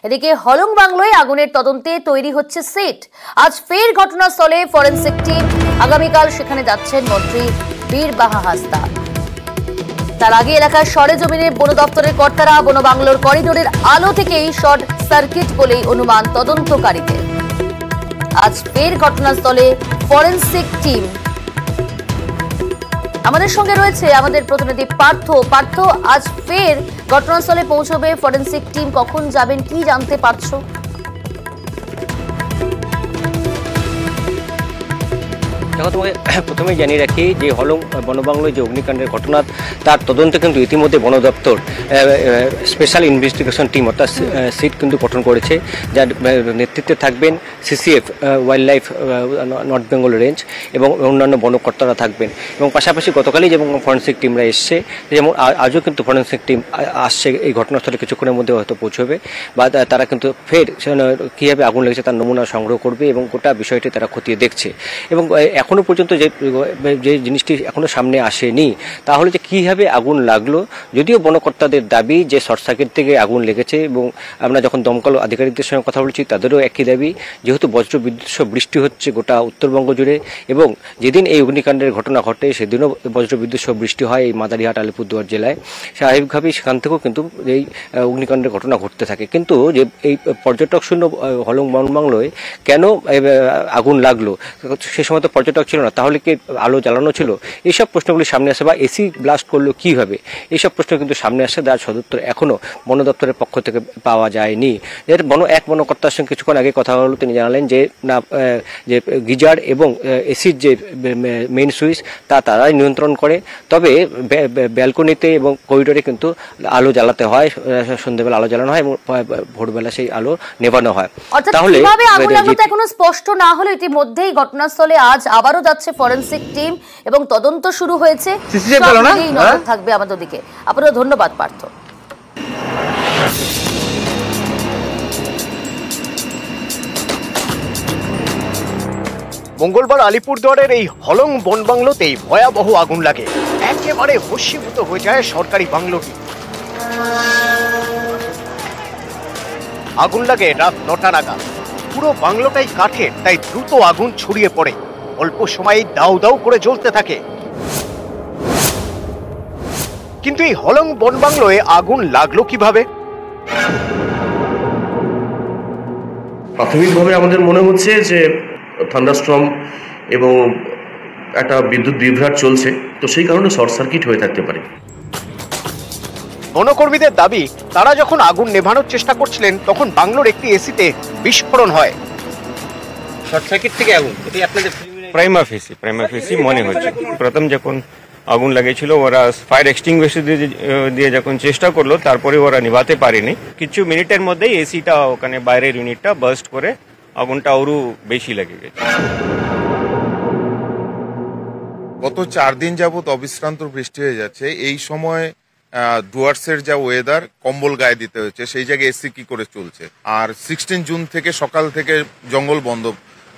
এদিকে হলং বাংলোয় আগুনের তদন্তে তৈরি হচ্ছে সেট। আজ ফের ঘটনাস্থলে ফরেনসিক টিম, আগামীকাল সেখানে যাচ্ছেন মন্ত্রী বীরবাহা হাসদা। তার আগে এলাকার সরেজমিনে বন দপ্তরের কর্তারা বন বাংলোর করিডোরের আলো থেকেই শর্ট সার্কিট বলেই অনুমান তদন্তকারীদের। আজ ফের ঘটনাস্থলে ফরেনসিক টিম। আমাদের সঙ্গে রয়েছে আমাদের প্রতিনিধি পার্থ। আজ ফের ঘটনাস্থলে পৌঁছবে ফরেনসিক টিম, কখন যাবেন, কি জানতে পারছো? দেখো, তোমাকে প্রথমেই জানিয়ে রাখি যে হলং বনবাংলোয় যে অগ্নিকাণ্ডের ঘটনা, তার তদন্তে কিন্তু ইতিমধ্যে বন দপ্তর স্পেশাল ইনভেস্টিগেশন টিম অর্থাৎ সিট কিন্তু গঠন করেছে, যার নেতৃত্বে থাকবেন CCF wild life north Bengal range এবং অন্যান্য বনকর্তারা থাকবেন। এবং পাশাপাশি গতকালই যেমন ফরেনসিক টিমরা এসছে, যেমন আজও কিন্তু ফরেনসিক টিম আসছে এই ঘটনাস্থলে কিছুক্ষণের মধ্যে হয়তো পৌঁছবে, বা তারা কিন্তু ফের কীভাবে আগুন লেগেছে তার নমুনা সংগ্রহ করবে এবং গোটা বিষয়টি তারা খতিয়ে দেখছে। এবং এখনো পর্যন্ত যে জিনিসটি এখনো সামনে আসেনি তা হলো যে কীভাবে আগুন লাগলো। যদিও বনকর্তাদের দাবি যে শর্ট সার্কিট থেকে আগুন লেগেছে, এবং আমরা যখন দমকল আধিকারিকদের সঙ্গে কথা বলছি তাদেরও একই দাবি, যেহেতু বজ্রবিদ্যুৎ সহ বৃষ্টি হচ্ছে গোটা উত্তরবঙ্গ জুড়ে, এবং যেদিন এই অগ্নিকাণ্ডের ঘটনা ঘটে সেদিনও বজ্রবিদ্যুৎ সহ বৃষ্টি হয় এই মাদারিহাট আলিপুরদুয়ার জেলায়। স্বাভাবিকভাবেই সেখান থেকেও কিন্তু এই অগ্নিকাণ্ডের ঘটনা ঘটতে থাকে। কিন্তু যে এই পর্যটক শূন্য হলং বনবাংলোয় কেন আগুন লাগলো, সে সময় তো পর্যটক ছিল না, তাহলে কি আলো জ্বালানো ছিল? এইসব প্রশ্নগুলি সামনে আসে, বা এসি ব্লাস্ট করলো কিভাবে, এইসব প্রশ্ন কিন্তু সামনে আসে, যার সদুত্তর এখনো বন দপ্তরের পক্ষ থেকে পাওয়া যায়নি। এর এক বনকর্তার সঙ্গে কিছুক্ষণ আগে কথা হলো, তিনি জানালেন যে না, যে গিজার এবং এসির যে মেইন সুইচ তারাই নিয়ন্ত্রণ করে, তবে ব্যালকনিতে এবং করিডোরে কিন্তু আলো জ্বালাতে হয়, সন্ধ্যেবেলা আলো জ্বালানো হয় এবং ভোরবেলা সেই আলো নেভানো হয়। তাহলে এখনো স্পষ্ট না হলে ইতিমধ্যেই ঘটনাস্থলে আজ আবারও যাচ্ছে ফরেনসিক টিম এবং তদন্ত শুরু হয়েছে, থাকবে আমাদের দিকে। আপনার ধন্যবাদ পার্থ। মঙ্গলবার আলিপুরদুয়ারের এই হলং বনবাংলোতেই ভয়াবহ আগুন লাগে। একেবারে ভস্মীভূত হয়ে যায় সরকারি বাংলোটি। আগুন লাগে রাত 9টা নাগাদ। পুরো বাংলোটাই কাঠের, তাই দ্রুত আগুন ছড়িয়ে পড়ে, অল্প সময়েই দাউ দাউ করে জ্বলতে থাকে। কিন্তু এই হলং বনবাংলোয় আগুন লাগলো কিভাবে? প্রাথমিকভাবে আমাদের মনে হচ্ছে যে থান্ডারস্টর্ম এবং একটা বিদ্যুৎ বিভ্রাট চলছে, তো সেই কারণে শর্ট সার্কিট হয়ে থাকতে পারে। বনকর্মীদের দাবি, তারা যখন আগুন নেভানোর চেষ্টা করছিলেন তখন বাংলোর একটি এসিতে বিস্ফোরণ হয়। শর্ট সার্কিট থেকে আগুন, এটি আপনাদের প্রাইমা ফেসি মনে হচ্ছে। প্রথম যখন আগুন লেগেছিল ওরা ফায়ার এক্সটিংগুইশার দিয়ে যখন চেষ্টা করলো, তারপরে ওরা নিভাতে পারেনি। কিছু মিনিটের মধ্যেই এসিটা ওখানে বাইরের ইউনিটটা বার্স্ট করে আগুনটা আরো বেশি লেগে গেছে। গত 4 দিন যাবত অবিশ্রান্ত বৃষ্টি হয়ে যাচ্ছে। এই সময় ডুয়ার্সের যা ওয়েদার, কম্বল গায়ে দিতে হচ্ছে, সেই জায়গায় এসি কি করে চলছে? আর 16 জুন থেকে সকাল থেকে জঙ্গল বন্ধ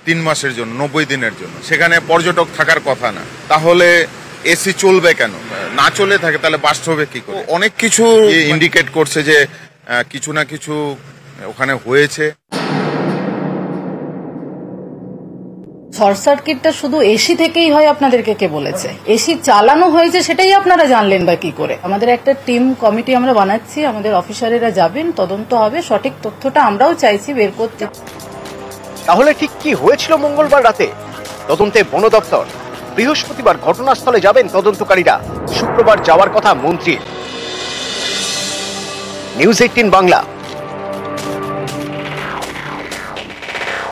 3 মাসের জন্য, 90 দিনের জন্য। সেখানে পর্যটক থাকার কথা না, তাহলে এসি চলবে কেন? না চলে থাকে তাহলে বাস্ট হবে কি করে? অনেক কিছু ইন্ডিকেট করছে যে কিছু না কিছু ওখানে হয়েছে। শর্ট সার্কিটটা শুধু এসি থেকেই হয় আপনাদেরকে কে বলেছে? এসি চালানো হয়েছে সেটাই আপনারা জানলেন বা কি করে? আমাদের একটা টিম কমিটি আমরা বানাচ্ছি, আমাদের অফিসারেরা যাবেন, তদন্ত হবে, সঠিক তথ্যটা আমরাও চাইছি বের করতে। তাহলে ঠিক কি হয়েছিল মঙ্গলবার রাতে? তদন্তে বন দপ্তর। বৃহস্পতিবার ঘটনাস্থলে যাবেন তদন্তকারীরা, শুক্রবার যাওয়ার কথা মন্ত্রীর। নিউজ 18 বাংলা।